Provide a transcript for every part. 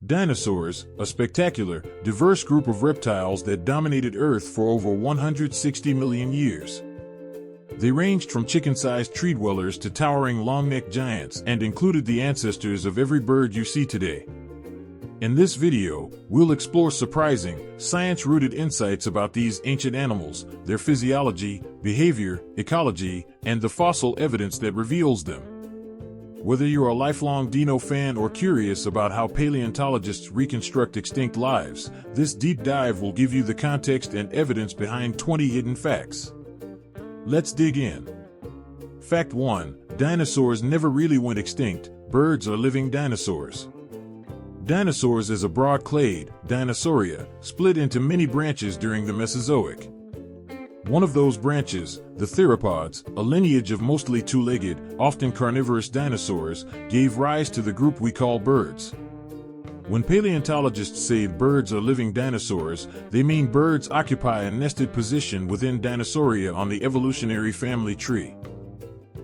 Dinosaurs, a spectacular, diverse group of reptiles that dominated Earth for over 160 million years. They ranged from chicken-sized tree dwellers to towering long-necked giants and included the ancestors of every bird you see today. In this video, we'll explore surprising, science-rooted insights about these ancient animals, their physiology, behavior, ecology, and the fossil evidence that reveals them. Whether you're a lifelong dino fan or curious about how paleontologists reconstruct extinct lives, this deep dive will give you the context and evidence behind 20 hidden facts. Let's dig in. Fact 1. Dinosaurs never really went extinct. Birds are living dinosaurs. Dinosaurs is a broad clade, Dinosauria, split into many branches during the Mesozoic. One of those branches, the theropods, a lineage of mostly two-legged, often carnivorous dinosaurs, gave rise to the group we call birds. When paleontologists say birds are living dinosaurs, they mean birds occupy a nested position within Dinosauria on the evolutionary family tree.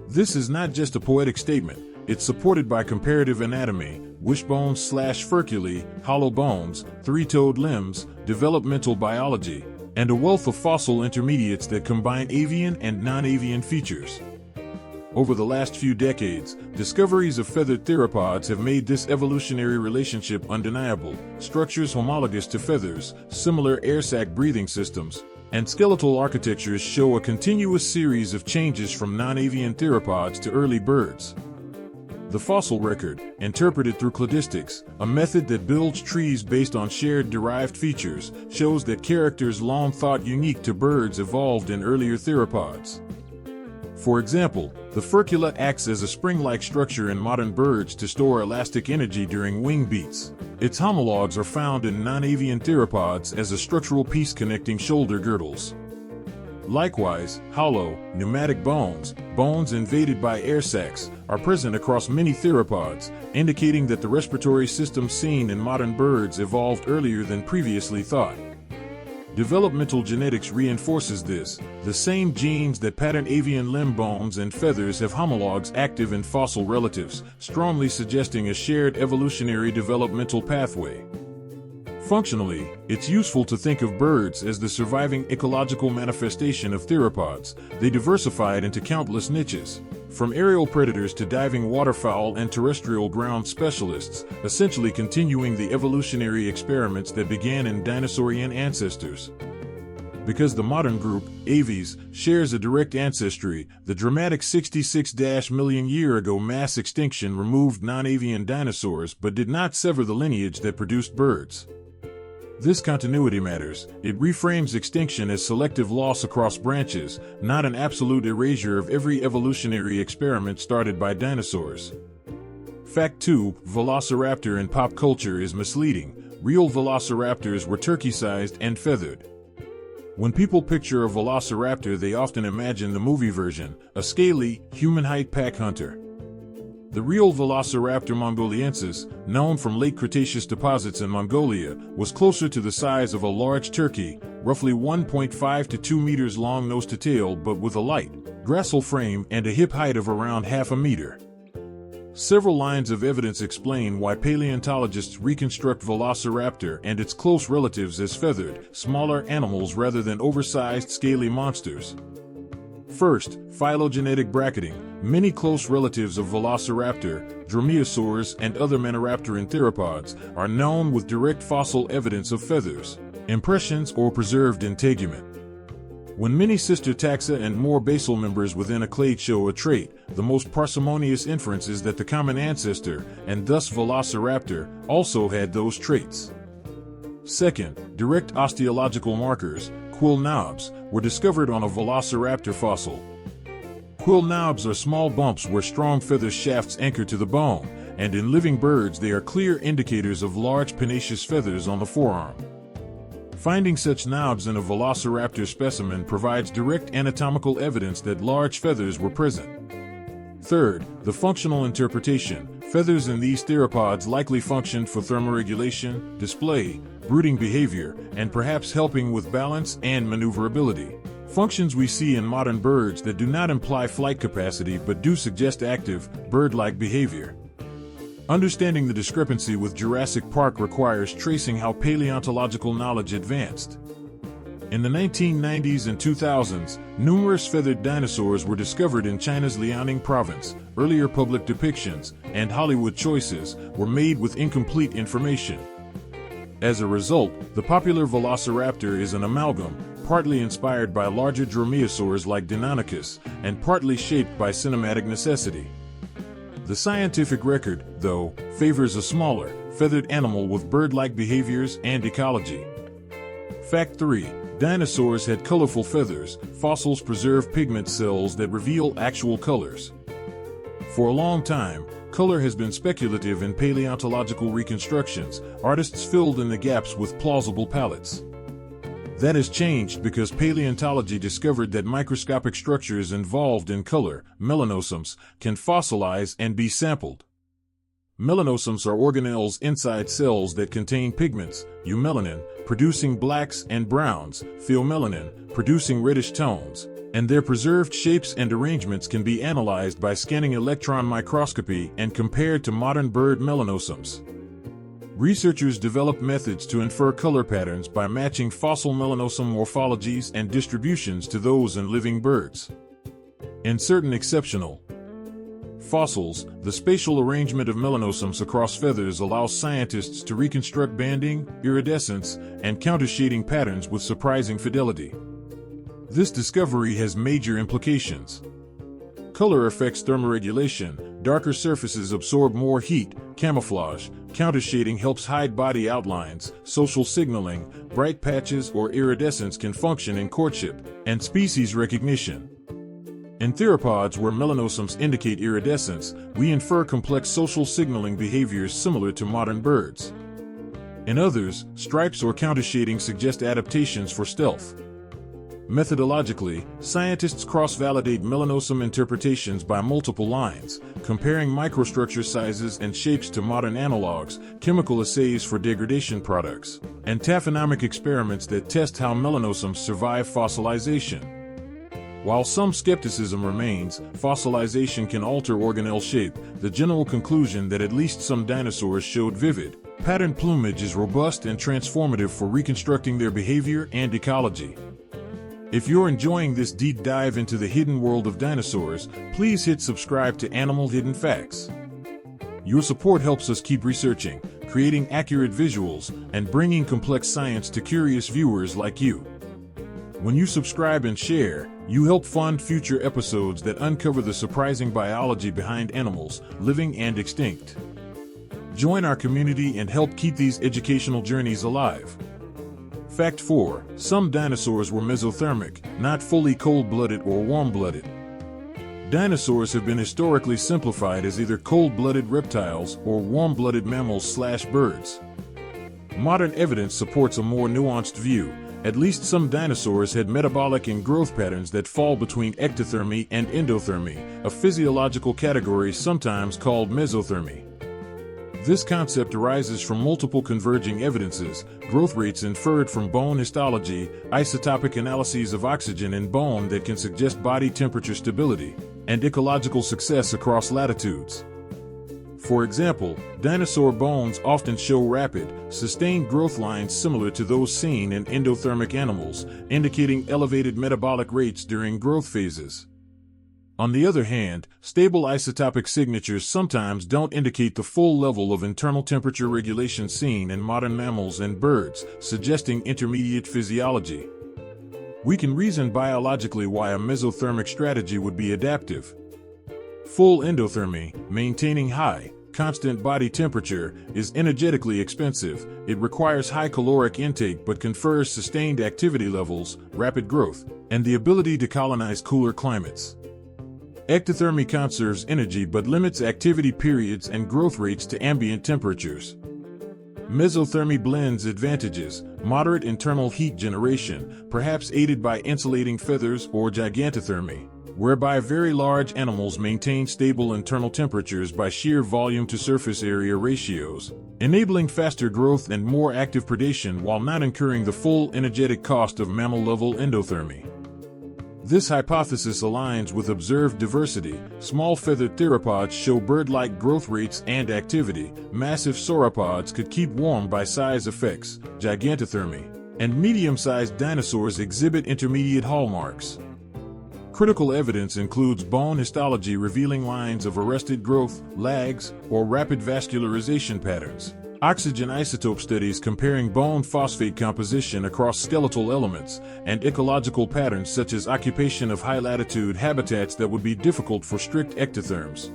This is not just a poetic statement, it's supported by comparative anatomy, wishbones/furculi, hollow bones, three-toed limbs, developmental biology, and a wealth of fossil intermediates that combine avian and non-avian features. Over the last few decades, discoveries of feathered theropods have made this evolutionary relationship undeniable. Structures homologous to feathers, similar air sac breathing systems, and skeletal architectures show a continuous series of changes from non-avian theropods to early birds. The fossil record, interpreted through cladistics, a method that builds trees based on shared derived features, shows that characters long thought unique to birds evolved in earlier theropods. For example, the furcula acts as a spring-like structure in modern birds to store elastic energy during wing beats. Its homologs are found in non-avian theropods as a structural piece connecting shoulder girdles. Likewise, hollow, pneumatic bones, bones invaded by air sacs, are present across many theropods, indicating that the respiratory system seen in modern birds evolved earlier than previously thought. Developmental genetics reinforces this. The same genes that pattern avian limb bones and feathers have homologs active in fossil relatives, strongly suggesting a shared evolutionary developmental pathway. Functionally, it's useful to think of birds as the surviving ecological manifestation of theropods. They diversified into countless niches, from aerial predators to diving waterfowl and terrestrial ground specialists, essentially continuing the evolutionary experiments that began in dinosaurian ancestors. Because the modern group, Aves, shares a direct ancestry, the dramatic 66 million year ago mass extinction removed non-avian dinosaurs but did not sever the lineage that produced birds. This continuity matters. It reframes extinction as selective loss across branches, not an absolute erasure of every evolutionary experiment started by dinosaurs. Fact 2. Velociraptor in pop culture is misleading. Real velociraptors were turkey-sized and feathered. When people picture a velociraptor, they often imagine the movie version, a scaly, human-height pack hunter. The real Velociraptor mongoliensis, known from late Cretaceous deposits in Mongolia, was closer to the size of a large turkey, roughly 1.5 to 2 meters long nose to tail, but with a light, gracile frame and a hip height of around half a meter. Several lines of evidence explain why paleontologists reconstruct Velociraptor and its close relatives as feathered, smaller animals rather than oversized scaly monsters. First, phylogenetic bracketing. Many close relatives of Velociraptor, dromaeosaurs, and other maniraptoran theropods are known with direct fossil evidence of feathers, impressions, or preserved integument. When many sister taxa and more basal members within a clade show a trait, the most parsimonious inference is that the common ancestor, and thus Velociraptor, also had those traits. Second, direct osteological markers, quill knobs, were discovered on a Velociraptor fossil. Quill knobs are small bumps where strong feather shafts anchor to the bone, and in living birds they are clear indicators of large pennaceous feathers on the forearm. Finding such knobs in a Velociraptor specimen provides direct anatomical evidence that large feathers were present. Third, the functional interpretation. Feathers in these theropods likely functioned for thermoregulation, display, brooding behavior, and perhaps helping with balance and maneuverability. Functions we see in modern birds that do not imply flight capacity but do suggest active, bird-like behavior. Understanding the discrepancy with Jurassic Park requires tracing how paleontological knowledge advanced. In the 1990s and 2000s, numerous feathered dinosaurs were discovered in China's Liaoning province. Earlier public depictions and Hollywood choices were made with incomplete information. As a result, the popular Velociraptor is an amalgam, partly inspired by larger dromaeosaurs like Deinonychus, and partly shaped by cinematic necessity. The scientific record, though, favors a smaller, feathered animal with bird-like behaviors and ecology. Fact 3. Dinosaurs had colorful feathers. Fossils preserve pigment cells that reveal actual colors. For a long time, color has been speculative in paleontological reconstructions. Artists filled in the gaps with plausible palettes. That has changed because paleontology discovered that microscopic structures involved in color, melanosomes, can fossilize and be sampled. Melanosomes are organelles inside cells that contain pigments, eumelanin, producing blacks, and browns, pheomelanin, producing reddish tones, and their preserved shapes and arrangements can be analyzed by scanning electron microscopy and compared to modern bird melanosomes. Researchers developed methods to infer color patterns by matching fossil melanosome morphologies and distributions to those in living birds. In certain exceptional fossils, the spatial arrangement of melanosomes across feathers allows scientists to reconstruct banding, iridescence, and countershading patterns with surprising fidelity. This discovery has major implications. Color affects thermoregulation. Darker surfaces absorb more heat. Camouflage. Countershading helps hide body outlines. Social signaling. Bright patches or iridescence can function in courtship and species recognition. In theropods, where melanosomes indicate iridescence, we infer complex social signaling behaviors similar to modern birds. In others, stripes or countershading suggest adaptations for stealth. Methodologically, scientists cross-validate melanosome interpretations by multiple lines, comparing microstructure sizes and shapes to modern analogs, chemical assays for degradation products, and taphonomic experiments that test how melanosomes survive fossilization. While some skepticism remains, fossilization can alter organelle shape, the general conclusion that at least some dinosaurs showed vivid, patterned plumage is robust and transformative for reconstructing their behavior and ecology. If you're enjoying this deep dive into the hidden world of dinosaurs, please hit subscribe to Animal Hidden Facts. Your support helps us keep researching, creating accurate visuals, and bringing complex science to curious viewers like you. When you subscribe and share, you help fund future episodes that uncover the surprising biology behind animals, living and extinct. Join our community and help keep these educational journeys alive. Fact 4. Some dinosaurs were mesothermic, not fully cold-blooded or warm-blooded. Dinosaurs have been historically simplified as either cold-blooded reptiles or warm-blooded mammals/birds. Modern evidence supports a more nuanced view. At least some dinosaurs had metabolic and growth patterns that fall between ectothermy and endothermy, a physiological category sometimes called mesothermy. This concept arises from multiple converging evidences: growth rates inferred from bone histology, isotopic analyses of oxygen in bone that can suggest body temperature stability, and ecological success across latitudes. For example, dinosaur bones often show rapid, sustained growth lines similar to those seen in endothermic animals, indicating elevated metabolic rates during growth phases. On the other hand, stable isotopic signatures sometimes don't indicate the full level of internal temperature regulation seen in modern mammals and birds, suggesting intermediate physiology. We can reason biologically why a mesothermic strategy would be adaptive. Full endothermy, maintaining high, constant body temperature, is energetically expensive. It requires high caloric intake but confers sustained activity levels, rapid growth, and the ability to colonize cooler climates. Ectothermy conserves energy but limits activity periods and growth rates to ambient temperatures. Mesothermy blends advantages: moderate internal heat generation, perhaps aided by insulating feathers, or gigantothermy, whereby very large animals maintain stable internal temperatures by sheer volume to surface area ratios, enabling faster growth and more active predation while not incurring the full energetic cost of mammal-level endothermy. This hypothesis aligns with observed diversity. Small feathered theropods show bird-like growth rates and activity. Massive sauropods could keep warm by size effects, gigantothermy, and medium-sized dinosaurs exhibit intermediate hallmarks. Critical evidence includes bone histology revealing lines of arrested growth, lags, or rapid vascularization patterns. Oxygen isotope studies comparing bone phosphate composition across skeletal elements, and ecological patterns such as occupation of high-latitude habitats that would be difficult for strict ectotherms.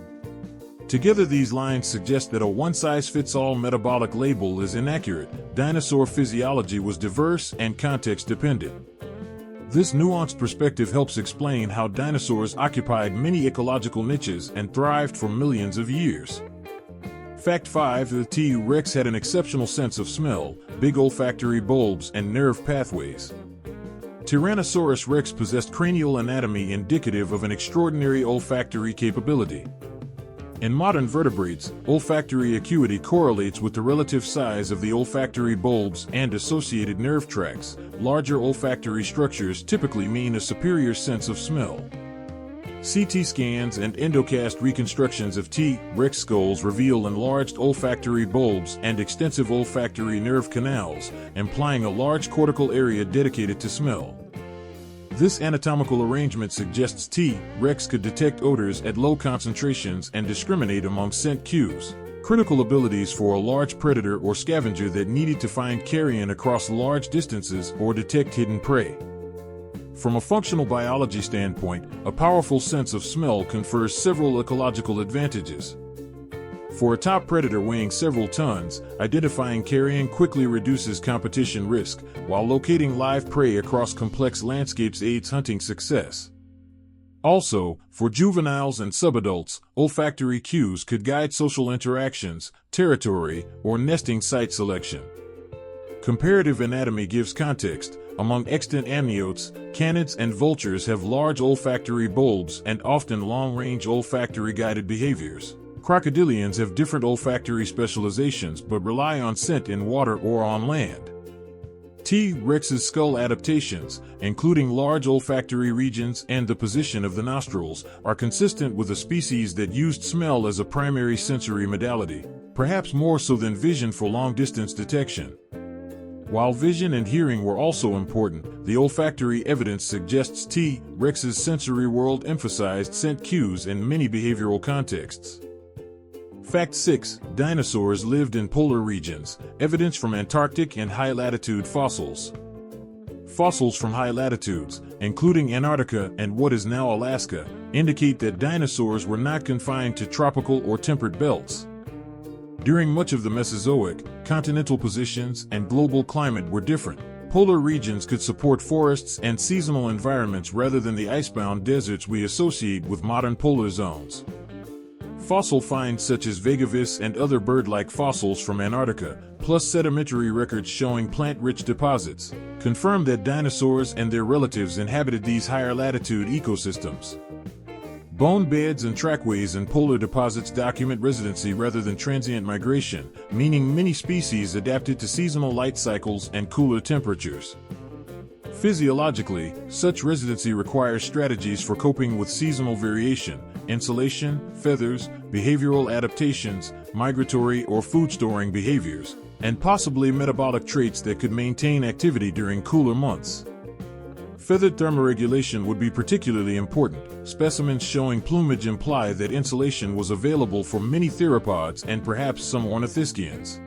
Together, these lines suggest that a one-size-fits-all metabolic label is inaccurate. Dinosaur physiology was diverse and context-dependent. This nuanced perspective helps explain how dinosaurs occupied many ecological niches and thrived for millions of years. Fact 5. The T-Rex had an exceptional sense of smell, big olfactory bulbs, and nerve pathways. Tyrannosaurus rex possessed cranial anatomy indicative of an extraordinary olfactory capability. In modern vertebrates, olfactory acuity correlates with the relative size of the olfactory bulbs and associated nerve tracts. Larger olfactory structures typically mean a superior sense of smell. CT scans and endocast reconstructions of T-Rex skulls reveal enlarged olfactory bulbs and extensive olfactory nerve canals, implying a large cortical area dedicated to smell. This anatomical arrangement suggests T-Rex could detect odors at low concentrations and discriminate among scent cues, critical abilities for a large predator or scavenger that needed to find carrion across large distances or detect hidden prey. From a functional biology standpoint, a powerful sense of smell confers several ecological advantages. For a top predator weighing several tons, identifying carrion quickly reduces competition risk, while locating live prey across complex landscapes aids hunting success. Also, for juveniles and subadults, olfactory cues could guide social interactions, territory, or nesting site selection. Comparative anatomy gives context. Among extant amniotes, canids and vultures have large olfactory bulbs and often long-range olfactory guided behaviors. Crocodilians have different olfactory specializations but rely on scent in water or on land. T-Rex's skull adaptations, including large olfactory regions and the position of the nostrils, are consistent with a species that used smell as a primary sensory modality, perhaps more so than vision for long-distance detection. While vision and hearing were also important, the olfactory evidence suggests T-Rex's sensory world emphasized scent cues in many behavioral contexts. Fact 6. Dinosaurs lived in polar regions. Evidence from Antarctic and high-latitude fossils. Fossils from high latitudes, including Antarctica and what is now Alaska, indicate that dinosaurs were not confined to tropical or temperate belts. During much of the Mesozoic, continental positions and global climate were different. Polar regions could support forests and seasonal environments rather than the icebound deserts we associate with modern polar zones. Fossil finds such as Vegavis and other bird-like fossils from Antarctica, plus sedimentary records showing plant-rich deposits, confirm that dinosaurs and their relatives inhabited these higher-latitude ecosystems. Bone beds and trackways in polar deposits document residency rather than transient migration, meaning many species adapted to seasonal light cycles and cooler temperatures. Physiologically, such residency requires strategies for coping with seasonal variation, insulation, feathers, behavioral adaptations, migratory or food-storing behaviors, and possibly metabolic traits that could maintain activity during cooler months. Feathered thermoregulation would be particularly important. Specimens showing plumage imply that insulation was available for many theropods and perhaps some ornithischians.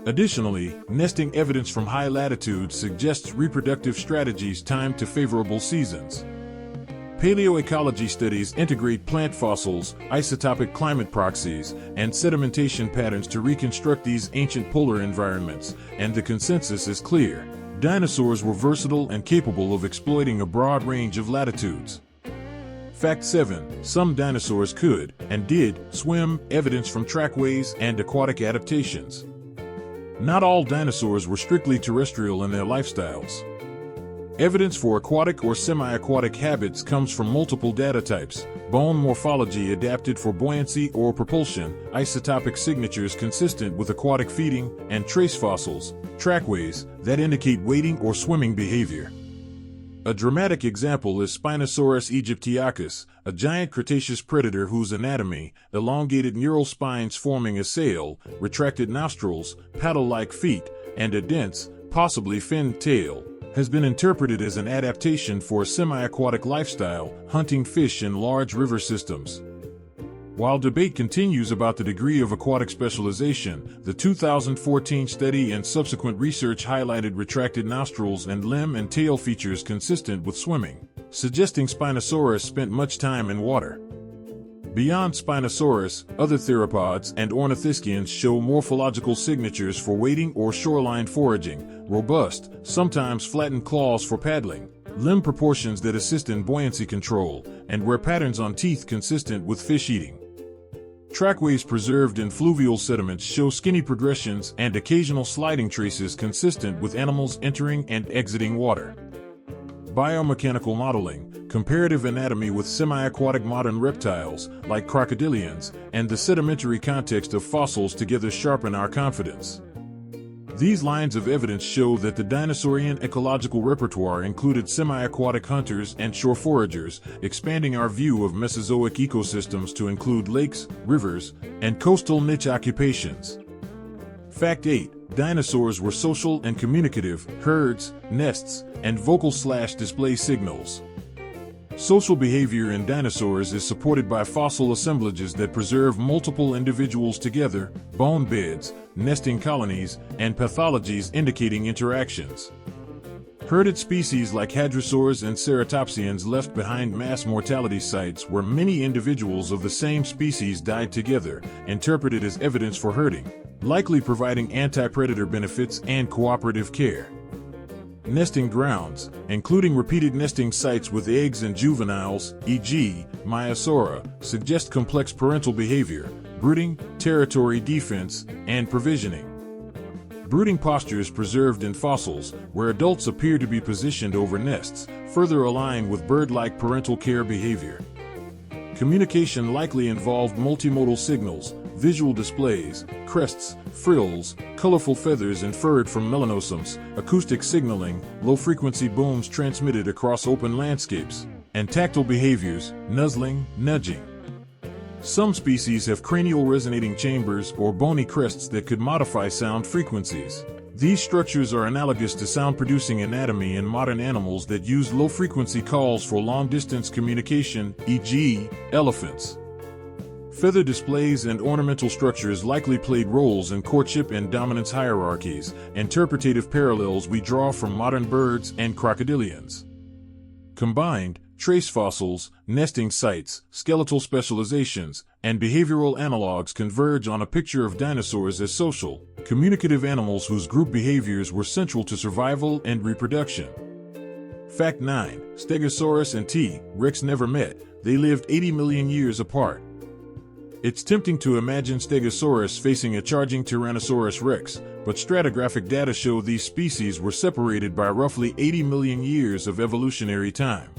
Additionally, nesting evidence from high latitudes suggests reproductive strategies timed to favorable seasons. Paleoecology studies integrate plant fossils, isotopic climate proxies, and sedimentation patterns to reconstruct these ancient polar environments, and the consensus is clear. Dinosaurs were versatile and capable of exploiting a broad range of latitudes. Fact 7. Some dinosaurs could, and did, swim, evidence from trackways and aquatic adaptations. Not all dinosaurs were strictly terrestrial in their lifestyles. Evidence for aquatic or semi-aquatic habits comes from multiple data types: bone morphology adapted for buoyancy or propulsion, isotopic signatures consistent with aquatic feeding, and trace fossils, trackways, that indicate wading or swimming behavior. A dramatic example is Spinosaurus aegyptiacus, a giant Cretaceous predator whose anatomy, elongated neural spines forming a sail, retracted nostrils, paddle-like feet, and a dense, possibly finned tail, has been interpreted as an adaptation for a semi-aquatic lifestyle, hunting fish in large river systems. While debate continues about the degree of aquatic specialization, the 2014 study and subsequent research highlighted retracted nostrils and limb and tail features consistent with swimming, suggesting Spinosaurus spent much time in water. Beyond Spinosaurus, other theropods and ornithischians show morphological signatures for wading or shoreline foraging, robust, sometimes flattened claws for paddling, limb proportions that assist in buoyancy control, and wear patterns on teeth consistent with fish eating. Trackways preserved in fluvial sediments show skinny progressions and occasional sliding traces consistent with animals entering and exiting water. Biomechanical modeling, comparative anatomy with semi-aquatic modern reptiles, like crocodilians, and the sedimentary context of fossils together sharpen our confidence. These lines of evidence show that the dinosaurian ecological repertoire included semi-aquatic hunters and shore foragers, expanding our view of Mesozoic ecosystems to include lakes, rivers, and coastal niche occupations. Fact 8. Dinosaurs were social and communicative, herds, nests, and vocal/display signals. Social behavior in dinosaurs is supported by fossil assemblages that preserve multiple individuals together, bone beds, nesting colonies, and pathologies indicating interactions. Herded species like hadrosaurs and ceratopsians left behind mass mortality sites where many individuals of the same species died together, interpreted as evidence for herding, likely providing anti-predator benefits and cooperative care. Nesting grounds, including repeated nesting sites with eggs and juveniles, e.g., Maiasaura, suggest complex parental behavior, brooding, territory defense, and provisioning. Brooding postures preserved in fossils, where adults appear to be positioned over nests, further align with bird-like parental care behavior. Communication likely involved multimodal signals, visual displays, crests, frills, colorful feathers inferred from melanosomes, acoustic signaling, low-frequency booms transmitted across open landscapes, and tactile behaviors, nuzzling, nudging. Some species have cranial resonating chambers or bony crests that could modify sound frequencies. These structures are analogous to sound-producing anatomy in modern animals that use low-frequency calls for long-distance communication, e.g., elephants. Feather displays and ornamental structures likely played roles in courtship and dominance hierarchies, interpretative parallels we draw from modern birds and crocodilians. Combined, trace fossils, nesting sites, skeletal specializations, and behavioral analogs converge on a picture of dinosaurs as social, communicative animals whose group behaviors were central to survival and reproduction. Fact 9. Stegosaurus and T. Rex never met. They lived 80 million years apart. It's tempting to imagine Stegosaurus facing a charging Tyrannosaurus rex, but stratigraphic data show these species were separated by roughly 80 million years of evolutionary time.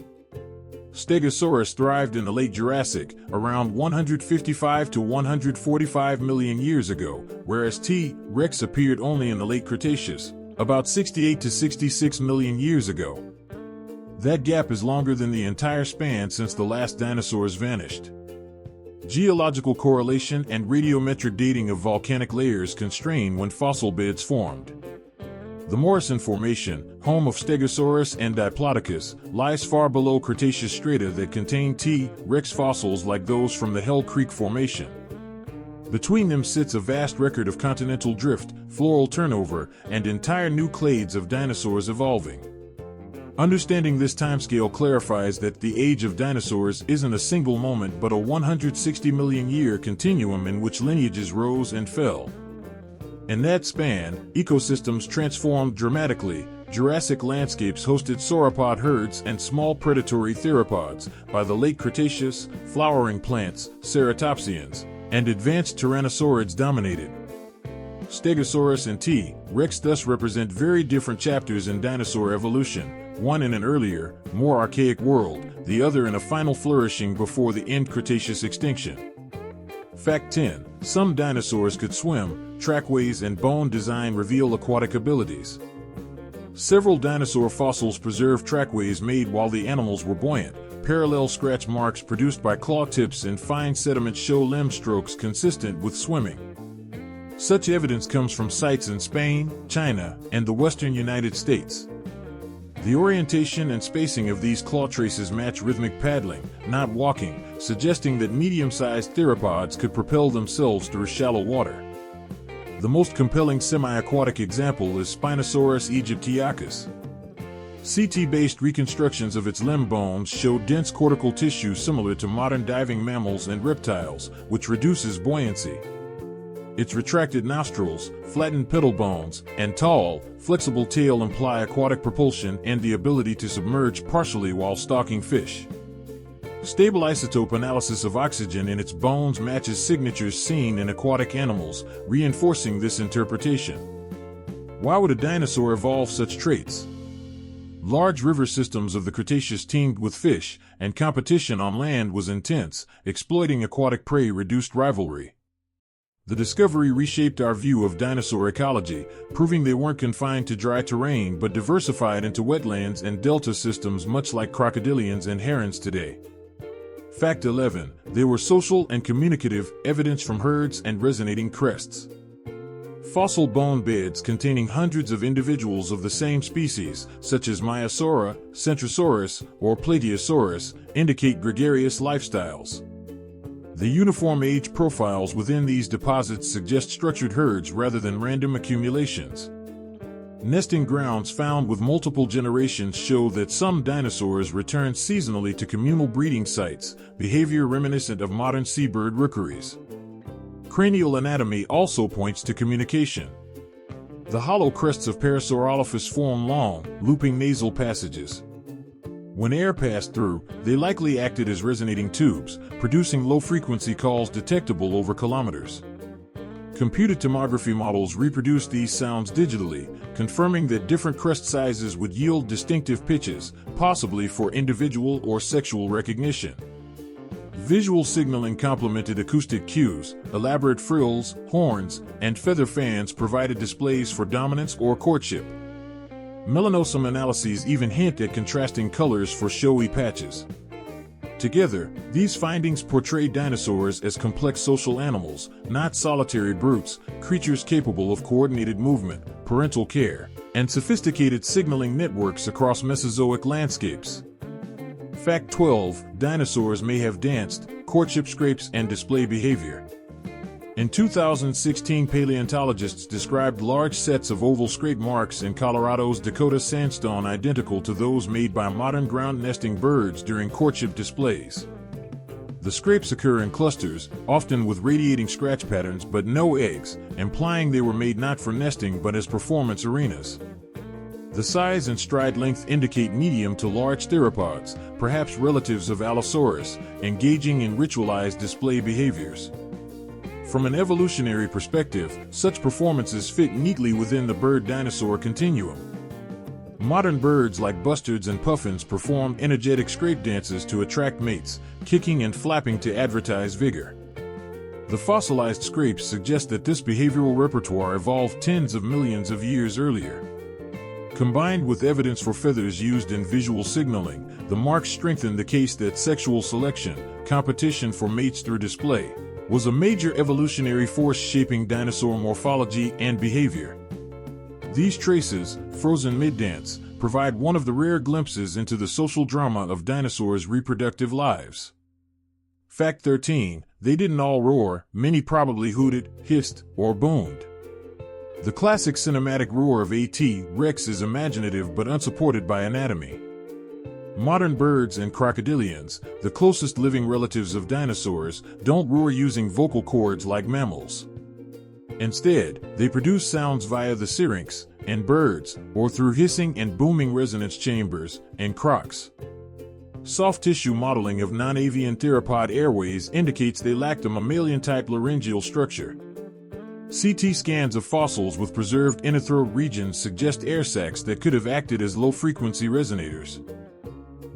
Stegosaurus thrived in the late Jurassic, around 155 to 145 million years ago, whereas T. rex appeared only in the late Cretaceous, about 68 to 66 million years ago. That gap is longer than the entire span since the last dinosaurs vanished. Geological correlation and radiometric dating of volcanic layers constrain when fossil beds formed. The Morrison Formation, home of Stegosaurus and Diplodocus, lies far below Cretaceous strata that contain T. rex fossils like those from the Hell Creek Formation. Between them sits a vast record of continental drift, floral turnover, and entire new clades of dinosaurs evolving. Understanding this timescale clarifies that the age of dinosaurs isn't a single moment but a 160 million year continuum in which lineages rose and fell. In that span, ecosystems transformed dramatically. Jurassic landscapes hosted sauropod herds and small predatory theropods. By the late Cretaceous, flowering plants, ceratopsians, and advanced tyrannosaurids dominated. Stegosaurus and T. rex thus represent very different chapters in dinosaur evolution, one in an earlier, more archaic world, the other in a final flourishing before the end Cretaceous extinction. Fact 10. Some dinosaurs could swim. Trackways and bone design reveal aquatic abilities. Several dinosaur fossils preserve trackways made while the animals were buoyant. Parallel scratch marks produced by claw tips and fine sediment show limb strokes consistent with swimming. Such evidence comes from sites in Spain, China, and the western United States. The orientation and spacing of these claw traces match rhythmic paddling, not walking, suggesting that medium-sized theropods could propel themselves through shallow water. The most compelling semi-aquatic example is Spinosaurus aegyptiacus. CT-based reconstructions of its limb bones show dense cortical tissue similar to modern diving mammals and reptiles, which reduces buoyancy. Its retracted nostrils, flattened pedal bones, and tall, flexible tail imply aquatic propulsion and the ability to submerge partially while stalking fish. Stable isotope analysis of oxygen in its bones matches signatures seen in aquatic animals, reinforcing this interpretation. Why would a dinosaur evolve such traits? Large river systems of the Cretaceous teemed with fish, and competition on land was intense, exploiting aquatic prey reduced rivalry. The discovery reshaped our view of dinosaur ecology, proving they weren't confined to dry terrain but diversified into wetlands and delta systems much like crocodilians and herons today. Fact 11. They were social and communicative, evidence from herds and resonating crests. Fossil bone beds containing hundreds of individuals of the same species, such as Maiasaura, Centrosaurus, or Plateosaurus, indicate gregarious lifestyles. The uniform age profiles within these deposits suggest structured herds rather than random accumulations. Nesting grounds found with multiple generations show that some dinosaurs returned seasonally to communal breeding sites, behavior reminiscent of modern seabird rookeries. Cranial anatomy also points to communication. The hollow crests of Parasaurolophus form long, looping nasal passages. When air passed through, they likely acted as resonating tubes, producing low-frequency calls detectable over kilometers. Computed tomography models reproduced these sounds digitally, confirming that different crest sizes would yield distinctive pitches, possibly for individual or sexual recognition. Visual signaling complemented acoustic cues. Elaborate frills, horns, and feather fans provided displays for dominance or courtship. Melanosome analyses even hint at contrasting colors for showy patches. Together, these findings portray dinosaurs as complex social animals, not solitary brutes, creatures capable of coordinated movement, parental care, and sophisticated signaling networks across Mesozoic landscapes. Fact 12. Dinosaurs may have danced, courtship scrapes, and display behavior. In 2016, paleontologists described large sets of oval scrape marks in Colorado's Dakota sandstone identical to those made by modern ground-nesting birds during courtship displays. The scrapes occur in clusters, often with radiating scratch patterns but no eggs, implying they were made not for nesting but as performance arenas. The size and stride length indicate medium to large theropods, perhaps relatives of Allosaurus, engaging in ritualized display behaviors. From an evolutionary perspective, such performances fit neatly within the bird-dinosaur continuum. Modern birds like bustards and puffins perform energetic scrape dances to attract mates, kicking and flapping to advertise vigor. The fossilized scrapes suggest that this behavioral repertoire evolved tens of millions of years earlier. Combined with evidence for feathers used in visual signaling, the marks strengthen the case that sexual selection, competition for mates through display, was a major evolutionary force shaping dinosaur morphology and behavior. These traces, frozen mid-dance, provide one of the rare glimpses into the social drama of dinosaurs' reproductive lives. Fact 13. They didn't all roar, many probably hooted, hissed, or boomed. The classic cinematic roar of A.T. Rex is imaginative but unsupported by anatomy. Modern birds and crocodilians, the closest living relatives of dinosaurs, don't roar using vocal cords like mammals. Instead, they produce sounds via the syrinx, in birds, or through hissing and booming resonance chambers, in crocs. Soft tissue modeling of non-avian theropod airways indicates they lacked a mammalian-type laryngeal structure. CT scans of fossils with preserved inner throat regions suggest air sacs that could have acted as low-frequency resonators.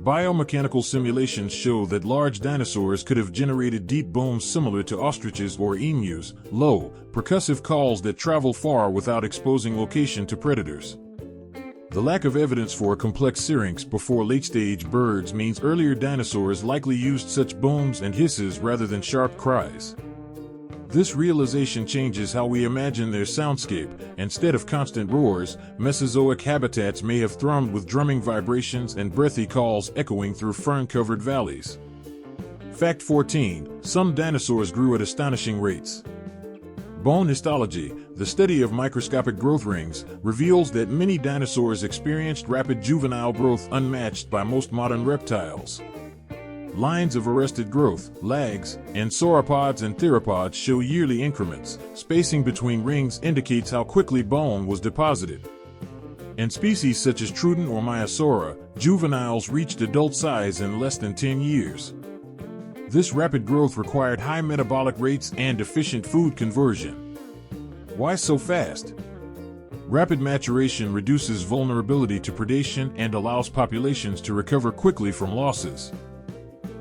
Biomechanical simulations show that large dinosaurs could have generated deep booms similar to ostriches or emus, low, percussive calls that travel far without exposing location to predators. The lack of evidence for a complex syrinx before late-stage birds means earlier dinosaurs likely used such booms and hisses rather than sharp cries. This realization changes how we imagine their soundscape. Instead of constant roars, Mesozoic habitats may have thrummed with drumming vibrations and breathy calls echoing through fern-covered valleys. Fact 14. Some dinosaurs grew at astonishing rates. Bone histology, the study of microscopic growth rings, reveals that many dinosaurs experienced rapid juvenile growth unmatched by most modern reptiles. Lines of arrested growth, lags, in sauropods and theropods show yearly increments. Spacing between rings indicates how quickly bone was deposited. In species such as Trudon or Maiasaura, juveniles reached adult size in less than 10 years. This rapid growth required high metabolic rates and efficient food conversion. Why so fast? Rapid maturation reduces vulnerability to predation and allows populations to recover quickly from losses.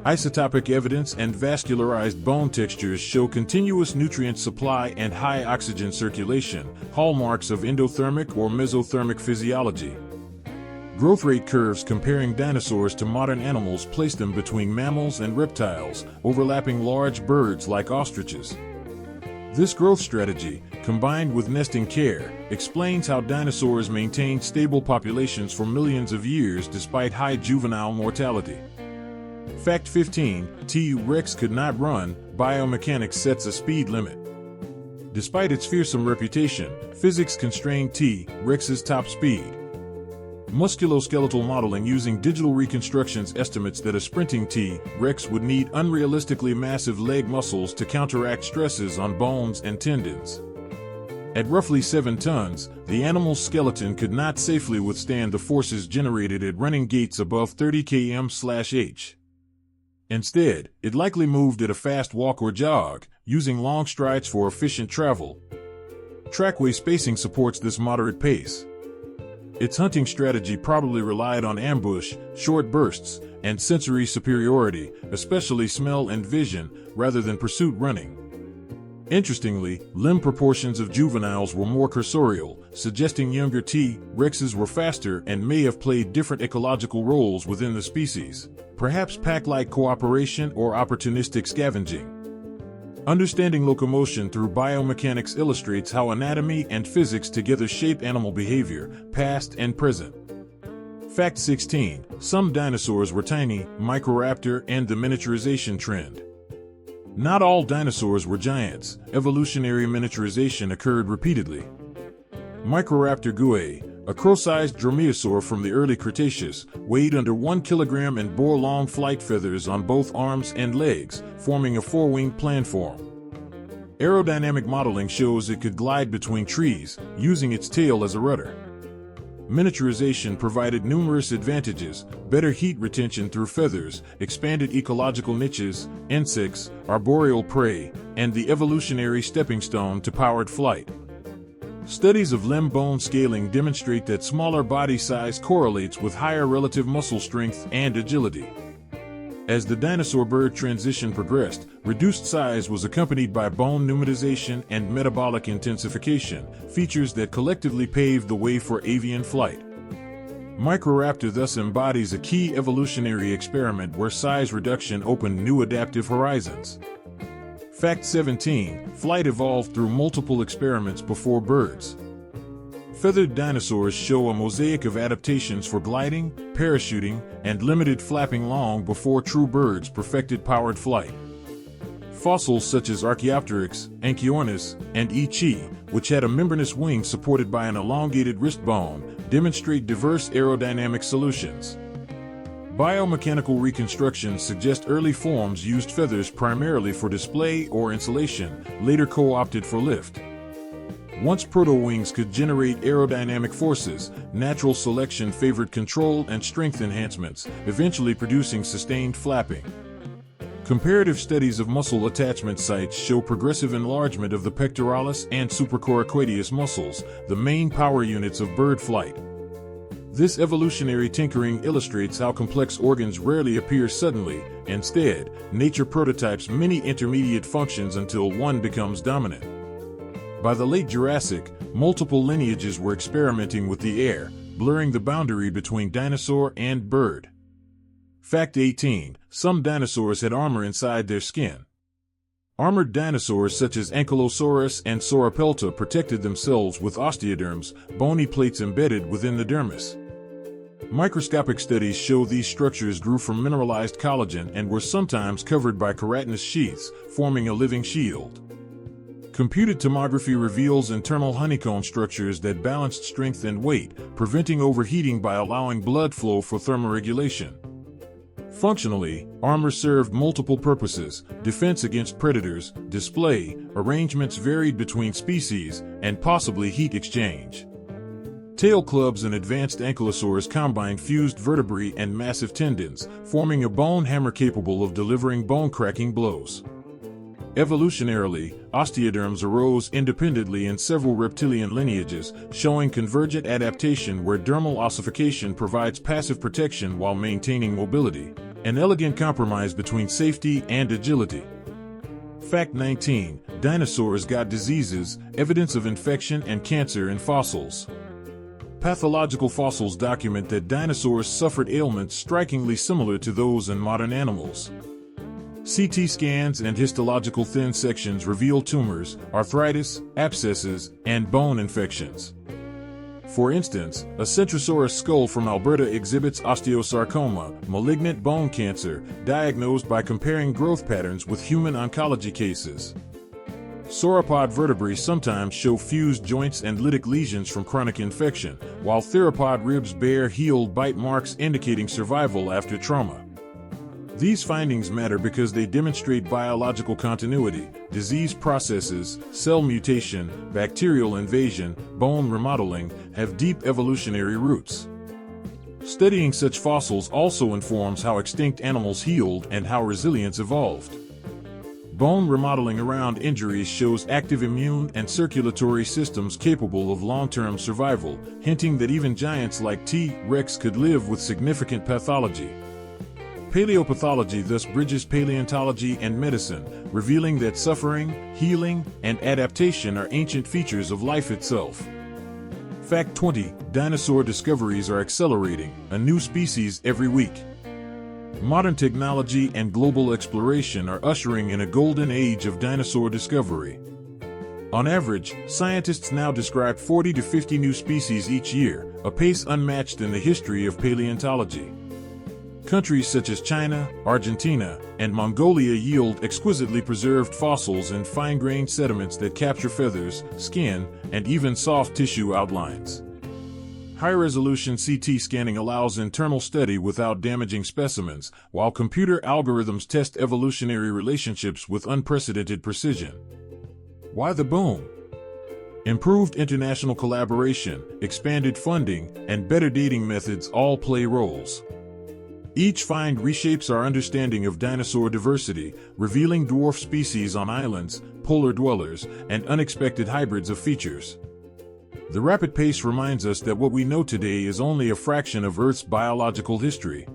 Isotopic evidence and vascularized bone textures show continuous nutrient supply and high oxygen circulation, hallmarks of endothermic or mesothermic physiology. Growth rate curves comparing dinosaurs to modern animals place them between mammals and reptiles, overlapping large birds like ostriches. This growth strategy, combined with nesting care, explains how dinosaurs maintained stable populations for millions of years despite high juvenile mortality. Fact 15. T-Rex could not run. Biomechanics sets a speed limit. Despite its fearsome reputation, physics constrained T-Rex's top speed. Musculoskeletal modeling using digital reconstructions estimates that a sprinting T-Rex would need unrealistically massive leg muscles to counteract stresses on bones and tendons. At roughly 7 tons, the animal's skeleton could not safely withstand the forces generated at running gaits above 30 km/h. Instead, it likely moved at a fast walk or jog, using long strides for efficient travel. Trackway spacing supports this moderate pace. Its hunting strategy probably relied on ambush, short bursts, and sensory superiority, especially smell and vision, rather than pursuit running. Interestingly, limb proportions of juveniles were more cursorial, suggesting younger T-Rexes were faster and may have played different ecological roles within the species, perhaps pack-like cooperation or opportunistic scavenging. Understanding locomotion through biomechanics illustrates how anatomy and physics together shape animal behavior, past and present. Fact 16. Some dinosaurs were tiny. Microraptor and the miniaturization trend. Not all dinosaurs were giants. Evolutionary miniaturization occurred repeatedly. Microraptor guay, a crow-sized dromaeosaur from the early Cretaceous, weighed under 1 kilogram and bore long flight feathers on both arms and legs, forming a four-winged planform. Aerodynamic modeling shows it could glide between trees, using its tail as a rudder. Miniaturization provided numerous advantages: better heat retention through feathers, expanded ecological niches, insects, arboreal prey, and the evolutionary stepping stone to powered flight. Studies of limb bone scaling demonstrate that smaller body size correlates with higher relative muscle strength and agility. As the dinosaur bird transition progressed, reduced size was accompanied by bone pneumatization and metabolic intensification, features that collectively paved the way for avian flight. Microraptor thus embodies a key evolutionary experiment where size reduction opened new adaptive horizons. Fact 17. Flight evolved through multiple experiments before birds. Feathered dinosaurs show a mosaic of adaptations for gliding, parachuting, and limited flapping long before true birds perfected powered flight. Fossils such as Archaeopteryx, Anchiornis, and etched, which had a membranous wing supported by an elongated wrist bone, demonstrate diverse aerodynamic solutions. Biomechanical reconstructions suggest early forms used feathers primarily for display or insulation, later co-opted for lift. Once proto-wings could generate aerodynamic forces, natural selection favored control and strength enhancements, eventually producing sustained flapping. Comparative studies of muscle attachment sites show progressive enlargement of the pectoralis and supracoracoideus muscles, the main power units of bird flight. This evolutionary tinkering illustrates how complex organs rarely appear suddenly. Instead, nature prototypes many intermediate functions until one becomes dominant. By the late Jurassic, multiple lineages were experimenting with the air, blurring the boundary between dinosaur and bird. Fact 18. Some dinosaurs had armor inside their skin. Armored dinosaurs such as Ankylosaurus and Sauropelta protected themselves with osteoderms, bony plates embedded within the dermis. Microscopic studies show these structures grew from mineralized collagen and were sometimes covered by keratinous sheaths, forming a living shield. Computed tomography reveals internal honeycomb structures that balanced strength and weight, preventing overheating by allowing blood flow for thermoregulation. Functionally, armor served multiple purposes: defense against predators, display, arrangements varied between species, and possibly heat exchange. Tail clubs and advanced ankylosaurs combined fused vertebrae and massive tendons, forming a bone hammer capable of delivering bone-cracking blows. Evolutionarily, osteoderms arose independently in several reptilian lineages, showing convergent adaptation where dermal ossification provides passive protection while maintaining mobility, an elegant compromise between safety and agility. Fact 19. Dinosaurs got diseases, evidence of infection and cancer in fossils. Pathological fossils document that dinosaurs suffered ailments strikingly similar to those in modern animals. CT scans and histological thin sections reveal tumors, arthritis, abscesses, and bone infections. For instance, a Centrosaurus skull from Alberta exhibits osteosarcoma, malignant bone cancer, diagnosed by comparing growth patterns with human oncology cases. Sauropod vertebrae sometimes show fused joints and lytic lesions from chronic infection, while theropod ribs bear healed bite marks indicating survival after trauma. These findings matter because they demonstrate biological continuity, disease processes, cell mutation, bacterial invasion, bone remodeling, have deep evolutionary roots. Studying such fossils also informs how extinct animals healed and how resilience evolved. Bone remodeling around injuries shows active immune and circulatory systems capable of long-term survival, hinting that even giants like T. rex could live with significant pathology. Paleopathology thus bridges paleontology and medicine, revealing that suffering, healing, and adaptation are ancient features of life itself. Fact 20. Dinosaur discoveries are accelerating, a new species every week. Modern technology and global exploration are ushering in a golden age of dinosaur discovery. On average, scientists now describe 40 to 50 new species each year, a pace unmatched in the history of paleontology. Countries such as China, Argentina, and Mongolia yield exquisitely preserved fossils and fine-grained sediments that capture feathers, skin, and even soft tissue outlines. High-resolution CT scanning allows internal study without damaging specimens, while computer algorithms test evolutionary relationships with unprecedented precision. Why the boom? Improved international collaboration, expanded funding, and better dating methods all play roles. Each find reshapes our understanding of dinosaur diversity, revealing dwarf species on islands, polar dwellers, and unexpected hybrids of features. The rapid pace reminds us that what we know today is only a fraction of Earth's biological history.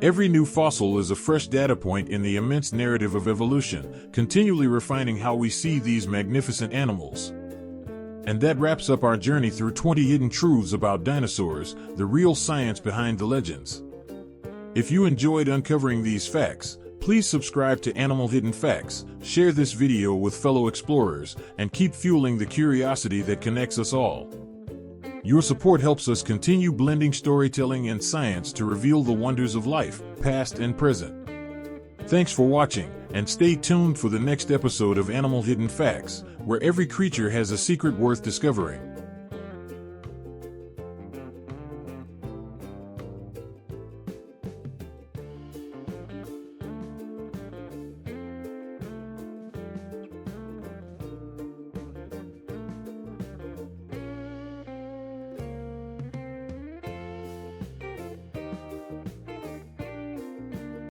Every new fossil is a fresh data point in the immense narrative of evolution, continually refining how we see these magnificent animals. And that wraps up our journey through 20 hidden truths about dinosaurs, the real science behind the legends. If you enjoyed uncovering these facts, please subscribe to Animal Hidden Facts, share this video with fellow explorers, and keep fueling the curiosity that connects us all. Your support helps us continue blending storytelling and science to reveal the wonders of life, past and present. Thanks for watching, and stay tuned for the next episode of Animal Hidden Facts, where every creature has a secret worth discovering.